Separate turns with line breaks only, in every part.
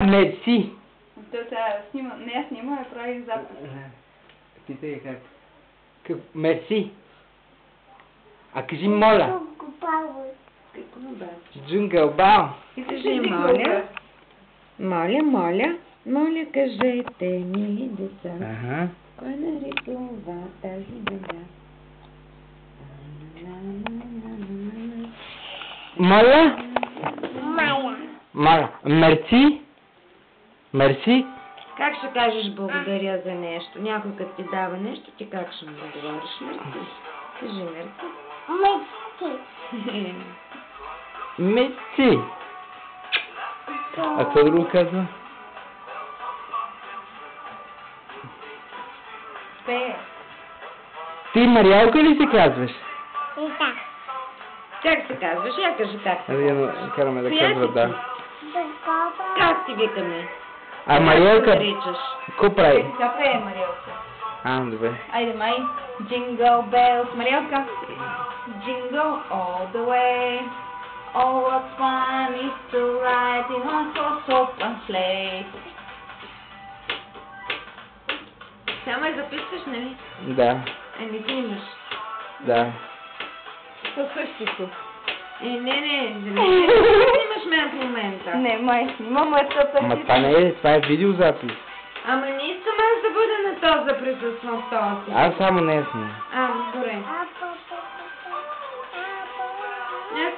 Мерси.
То сега снима, не я снима, а прави запис.
Питай как. Мерси. А кажи моля. Джунгъл бал.
И кажи моля. Моля, кажете ми, деца.
Ага.
Кой нарисува тази земя?
Моля? Моля. Мерси? Мерси?
Как ще кажеш благодаря за нещо? Някой като ти дава нещо, ти как ще му говориш? Мерси. Кажи мерси.
Мерси. А какво друго казва?
Пее.
Ти Мариалка ли се казваш?
Как се казваш? Я кажи как се
Айде, караме да казва да.
Как ти викаме?
А Мариалка,
Как се наричаш?
какво прави?
Тя пее, Мариелка.
А, добре.
Айде, май. Jingle bells. Мариелка. Jingle all the way. Oh, what fun is to ride in one horse open sleigh.
Само я записваш, нали?
Да,
Не снимаш.
да.
То същото.
Не снимаш мен в момента.
Не, май снимам, ето
Ама това не е, това е видеозапис.
Ама не искам аз да бъда на този да присъствам в този.
Аз само не съм.
Добре. Не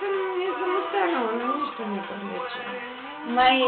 съм останала, на нищо не прилича.
Май